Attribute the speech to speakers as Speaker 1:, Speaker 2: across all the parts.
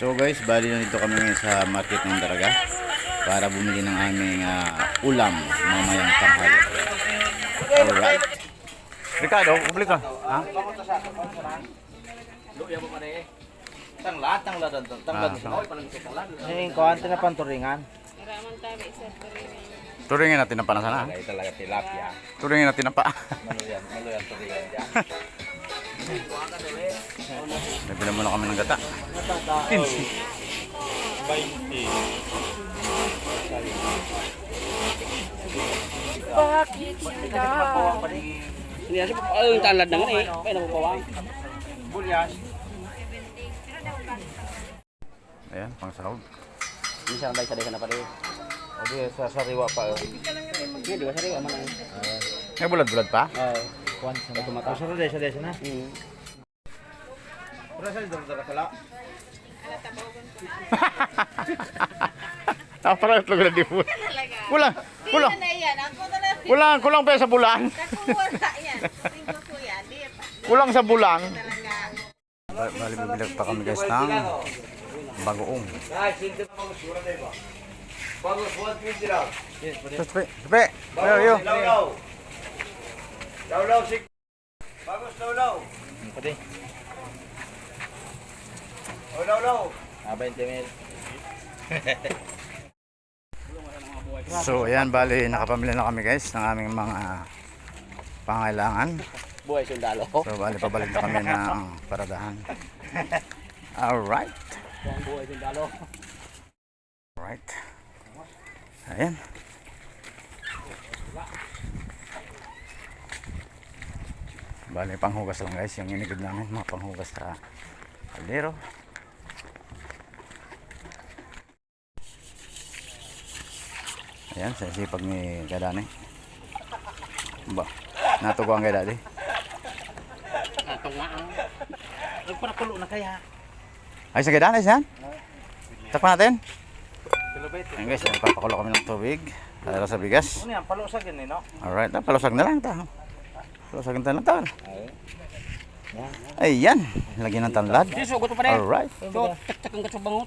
Speaker 1: So guys, bali na dito kami ngayon sa market ng Daraga para bumili ng aming ulam mamayang tanghali. Alright. Ricardo, bumili ka? Ha?
Speaker 2: Yung kuwanti na panturingan.
Speaker 1: Turingin natin ang panasana.
Speaker 2: Talaga tilapia.
Speaker 1: Turingin natin ang pa.
Speaker 2: Maluyan turingan dyan.
Speaker 1: Nabila muna kami ng gata. 15.
Speaker 2: 20.
Speaker 3: Bakit sila? Hindi kasi ang talad na nga eh. Kaya napapawang.
Speaker 2: Bulyas.
Speaker 1: Ayan, pang sahog.
Speaker 3: Hindi siya kanday na pala eh.
Speaker 2: O di sa sariwa pa.
Speaker 3: Hindi, di ba sariwa man eh.
Speaker 1: May bulad-bulad pa?
Speaker 3: Oo. Kuwan sa tumata.
Speaker 2: Sarap desa na. Pero sa dito na kala.
Speaker 1: Parang ito na di po. Kulang. Kulang pa sa bulan. Kulang sa bulang. Bali bibilag pa kami guys ng bagoong. Sepe. Yo.
Speaker 2: Law, sik. Bagus law.
Speaker 3: Pati.
Speaker 2: Law.
Speaker 3: 20 mil.
Speaker 1: So ayan, bali nakapamili na kami guys ng aming mga pangailangan.
Speaker 3: Buhay sundalo.
Speaker 1: So bali pabalik na kami ng paradahan. Alright.
Speaker 3: Buhay sundalo.
Speaker 1: Alright. Ayan. Bali panghugas lang guys yung inigib namin, mga panghugas sa kaldero. Ayan, sa sipag ni Kadani. Ba, natugo ang Kadani.
Speaker 3: Atong nga ang. Nagpanakulo na kaya.
Speaker 1: Ay, sa Kadani yan? Takpan natin. Ayan guys, papakulo kami ng tubig para sa bigas.
Speaker 2: Ano yan? Palusag yun eh, no?
Speaker 1: Alright, palusag na lang ito. Palusag na lang ito. Ayan, lagyan ng tanlad.
Speaker 3: Sugot pa rin.
Speaker 1: Alright.
Speaker 3: So, tak-tak ang katsabangot.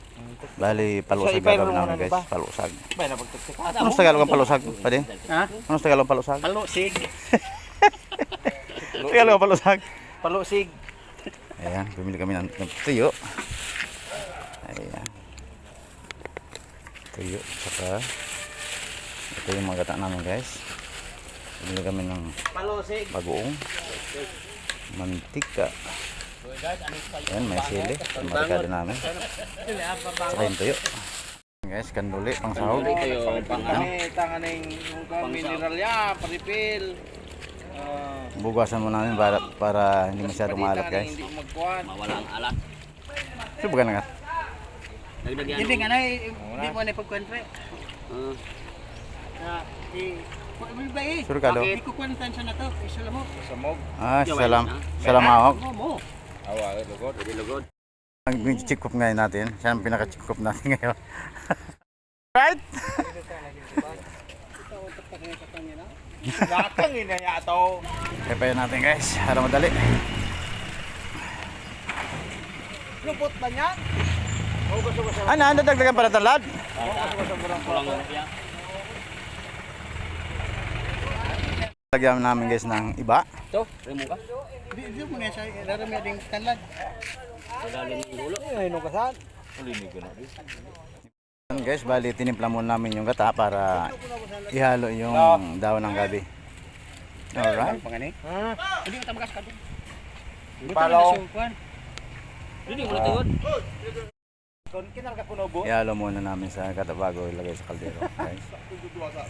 Speaker 1: Bali, palusag gagawin namin guys. Palusag.
Speaker 2: Bay na pagtuksik.
Speaker 1: Ano sa Tagalog ang palusag? Pwede?
Speaker 3: Ha?
Speaker 1: Ano sa Tagalog ang palusag?
Speaker 3: Palusig.
Speaker 1: Tagalog ang palusag.
Speaker 3: Palusig.
Speaker 1: Ayan, bumili kami ng tuyo. Ayan. Tuyo. Saka, ito yung mga gata namin guys. Bumili kami ng
Speaker 3: Palusig.
Speaker 1: bagoong. Mantika. Ayan, may sili. Ang marikado namin. Saka yung tuyo. Guys, kanduli, pang sahog.
Speaker 3: Ito yung
Speaker 2: Tanganing mineral ya, paripil.
Speaker 1: Bugasan mo namin para hindi masyadong maalat guys.
Speaker 2: Hindi magkuhan.
Speaker 3: mawala ang alat.
Speaker 1: Subukan na nga.
Speaker 3: Dagdag yan.
Speaker 4: Hindi nga na, hindi mo na pagkwento.
Speaker 1: Sure ka,
Speaker 4: Hindi ko kwantan siya na to. Isa lang mo.
Speaker 2: Samog.
Speaker 1: Salamahog.
Speaker 4: Mo.
Speaker 2: Awa, lugod.
Speaker 3: Pwede lugod.
Speaker 1: Ang check up ngayon natin. Siya ang pinaka-check up natin ngayon. Right?
Speaker 2: Gatang inaya ito.
Speaker 1: Pepayan natin guys. Para madali.
Speaker 2: Lupot ba niyan?
Speaker 1: Ano? Dagdagan para talad?
Speaker 3: Kulang yan.
Speaker 1: Lagyan namin guys ng iba.
Speaker 3: Ito, remo ka.
Speaker 4: Hindi mo na siya. Larami ading talad.
Speaker 3: Padalim ng dulo.
Speaker 2: Ay, no kasan? Ulinig ko na.
Speaker 1: Yan, guys, bali tinimpla muna namin yung gata para ihalo yung daon ng gabi. Alright.
Speaker 4: Pangani? Hindi mo tamagas ka doon.
Speaker 2: Palong.
Speaker 3: Hindi mo natawad.
Speaker 2: Kung kinarga ko nobo.
Speaker 1: Ihalo muna namin sa gata bago ilagay sa kaldero. Guys.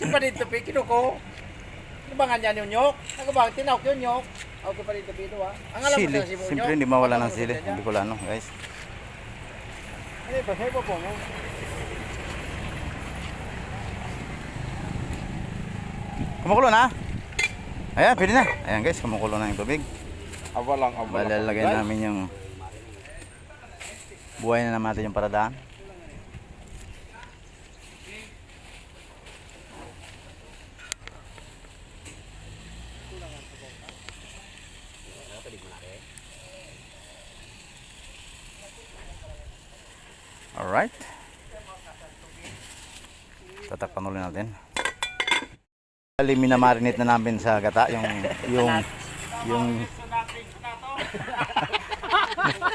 Speaker 2: Di pa dito pi kinuko. Ano ba nga yan yung nyok? Ano ba? Tinawag yung nyok. Okay pa dito pito ha. Ang alam mo
Speaker 1: Sili.
Speaker 2: sa sibuyas.
Speaker 1: Siyempre hindi mawala ng sili. Hindi ko lang guys.
Speaker 2: Ano ba? Sa'yo po mo.
Speaker 1: Kumukulo na. Ayan, pwede na. Ayan guys, kumukulo na yung tubig.
Speaker 2: Awalang.
Speaker 1: Bali, lalagay namin yung buhay na naman yung paradaan. Alright. Tatakpan ulit natin. Minamarinate na namin sa gata yung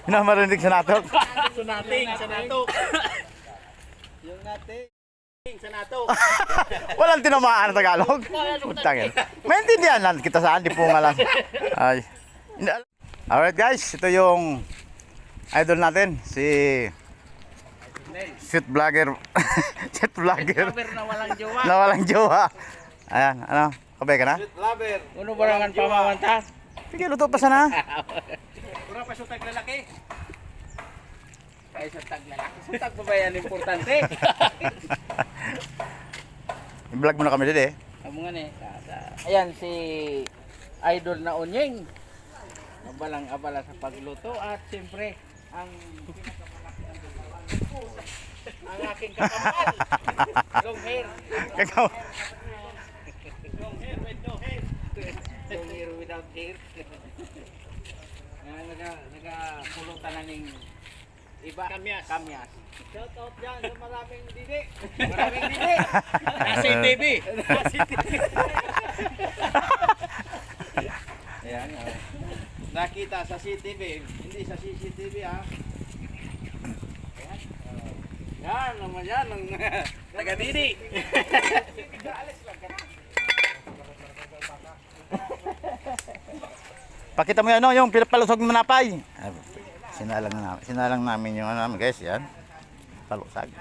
Speaker 1: minamarinate sa natok.
Speaker 2: Sunating sa nato. Yung nating sa nato.
Speaker 1: Walang tinamaan na Tagalog. Tangin. Maintindihan lang kita saan, di po nga lang. Ay. Alright guys, ito yung idol natin, si shoot vlogger. Shoot vlogger.
Speaker 2: Na walang jowa.
Speaker 1: Na walang jowa. Ayan, ano? Kabay ka na?
Speaker 2: Lover. Uno barangan pamamanta.
Speaker 1: Sige, luto pa sana.
Speaker 2: Pura pa sutag lalaki. Kaya sutag lalaki. Sutag pa ba yan importante?
Speaker 1: I-vlog mo na kami dito eh.
Speaker 2: Amo nga ni. Ayan si idol na Onyeng. Abalang-abala sa pagluto at siyempre ang ang aking kakamal. Long hair.
Speaker 1: Kakaw.
Speaker 2: Long hair with no hair. Long hair without hair. Nagapulutan na ning iba. Kamyas. Shout out dyan sa maraming didi. Maraming didi. Nasi TV. Nasi TV. Ayan. Nakita sa CCTV. Hindi sa CCTV ha. Yan naman yan. Taga-didi.
Speaker 1: Pakita mo yan, ano, yung palusog ng manapay. Sinalang namin yung ano, guys, yan. Palusag.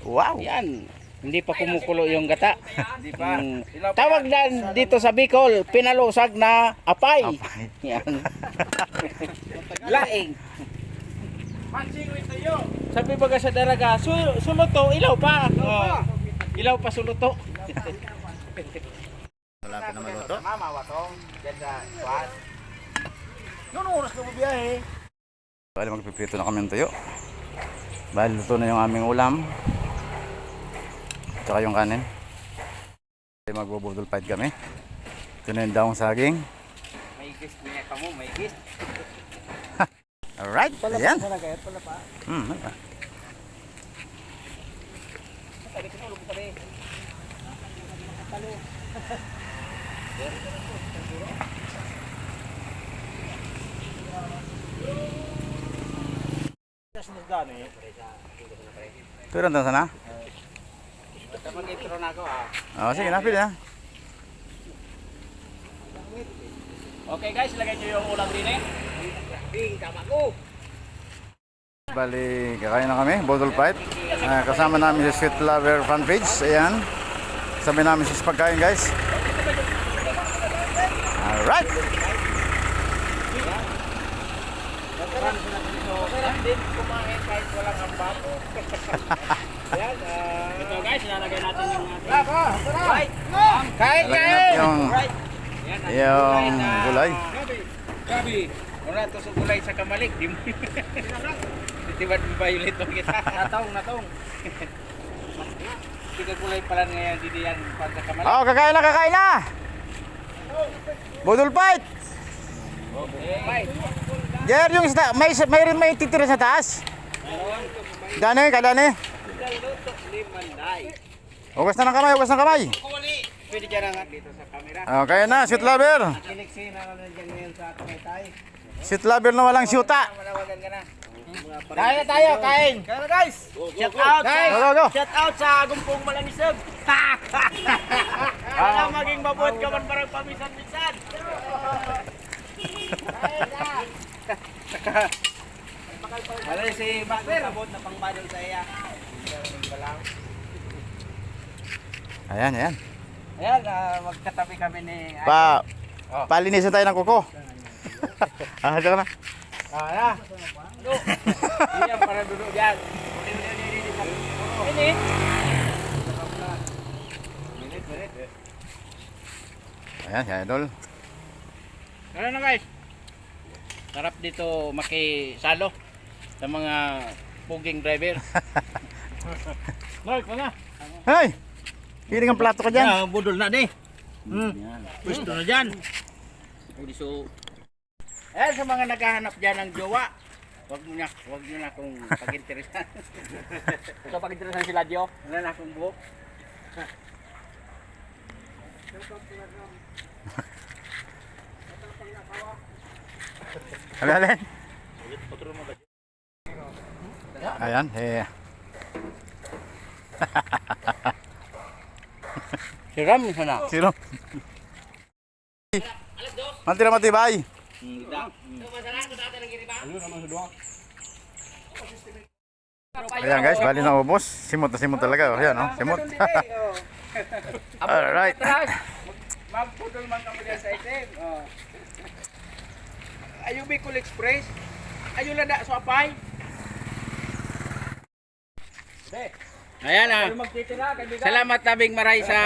Speaker 1: Wow.
Speaker 2: Yan. Hindi pa kumukulo yung gata. Hindi pa. Tawag na dito sa Bicol, pinalusag na apay.
Speaker 1: Apay.
Speaker 2: Yan. Laing. Sabi baga sa daraga, suluto, ilaw pa. Oh. Ilaw pa suluto.
Speaker 1: Malapit na maluto.
Speaker 2: Mama, watong. Diyan sa kuwan. Noong oras na mabiyahe.
Speaker 1: Bali, magpiprito na kami ng tuyo. Bali, luto na yung aming ulam. Tsaka yung kanin. Magbubudol fight kami. Ito na yung daong saging.
Speaker 2: May gist niya pa mo, may gist.
Speaker 1: Alright, ayan.
Speaker 2: Pala pa.
Speaker 1: Ano pa?
Speaker 2: Sabi ko tulog sabi.
Speaker 1: Turun doon sana?
Speaker 2: Mag-intro na ako ha.
Speaker 1: Oo, sige, napili na.
Speaker 2: Okay guys, lagay nyo yung ulam din eh. Tama ko.
Speaker 1: Bali, kakain na kami, Bodol Fight. Kasama namin si Sweet Lover fan page. Ayan. Sabi namin sa pagkain, guys. Alright.
Speaker 2: Sarap din kumain kahit walang ambak. Ayan, ito guys, ilalagay natin yung right. Kain, kain!
Speaker 1: Yung gulay.
Speaker 2: Gabi. Wala to sa gulay sa kamalik. Di mo. Titibad mo ba yung litong kita? Natong. Tiga gulay pala ngayon, hindi yan pag kamalik.
Speaker 1: Oh, kakain na! Bodol Fight!
Speaker 2: Okay.
Speaker 1: Jer, yung isda, may titira sa taas. Kadani. Hugas na ng kamay.
Speaker 2: Pwede dyan ang dito sa camera.
Speaker 1: Okay na, Sweet Lover.
Speaker 2: Kiniksi na lang dyan ngayon sa Tagaytay.
Speaker 1: Sweet Lover na walang syuta.
Speaker 2: Malawagan ka na. Kaya tayo, kain. Kaya na guys. Shout out.
Speaker 1: Go.
Speaker 2: Shout out sa Gumpong Malangisog. Wala maging mabuot ka man parang pamisan-misan. Wala si Bakter. Abot na pangbadol sa iya.
Speaker 1: Ayan.
Speaker 2: Ayan, magkatabi kami ni...
Speaker 1: Palinisan tayo ng kuko. Diyan na.
Speaker 2: Ah, yan para duduk dyan. Ini.
Speaker 1: Ayan, si Idol.
Speaker 2: Ano na guys? Sarap dito makisalo sa mga puging driver. Mark, na.
Speaker 1: Hey! Piling ang plato ka dyan.
Speaker 2: Budol na di. Pwesto na dyan. So, sa mga naghahanap dyan ng jowa, Huwag nyo na akong pag-interesan.
Speaker 3: Ito pag-interesan si Ladyo.
Speaker 2: Wala na akong buhok.
Speaker 1: Alin? Ayan, eh.
Speaker 2: Siram sana.
Speaker 1: Sino? Mantira matibay. Ayan guys, bali na ubos. Simot na simot talaga. Ayan, oh, simot. Alright.
Speaker 2: Magpudol man kami dyan sa item. Ayubi Cool Express. Ayun lada sa apay. Ayan na. Salamat tabing maray sa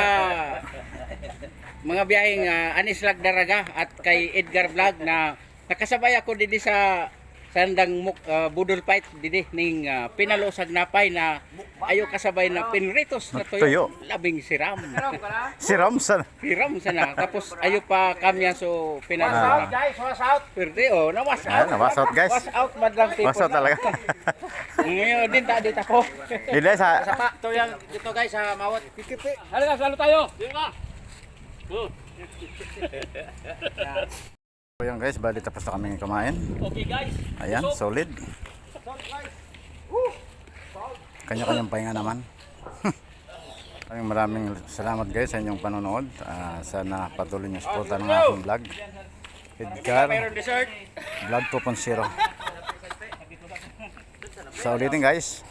Speaker 2: mga biyaheng Anislag Daraga at kay Edgar Vlog na nakasabay ako didi sa sandang budol fight didi ning pinalusag napay na ayo kasabay na pinritos na tuyo. Labing siram.
Speaker 1: Si Ramsan.
Speaker 2: Siram sana. Tapos ayo pa kamya so pinalusag. Guys, was out. Pwede oh, na was
Speaker 1: Ayan,
Speaker 2: out.
Speaker 1: nawas out guys.
Speaker 2: Was out madlang tipo.
Speaker 1: Was out talaga.
Speaker 2: Ngayon din ta dito ako.
Speaker 1: Dili sa
Speaker 2: Sapa to yang dito guys sa Mawat. Kikipi.
Speaker 3: Halika, salo tayo. Dito ka.
Speaker 1: Ayan guys, bali tapos na kami kumain.
Speaker 3: Okay guys.
Speaker 1: Ayan, solid. Kanya-kanyang pahinga naman. Maraming salamat guys sa inyong panonood. Sana patuloy niyo suportahan ng aking vlog. Edgar
Speaker 2: Mayroon dessert.
Speaker 1: Vlog 2.0. Sa ulitin guys.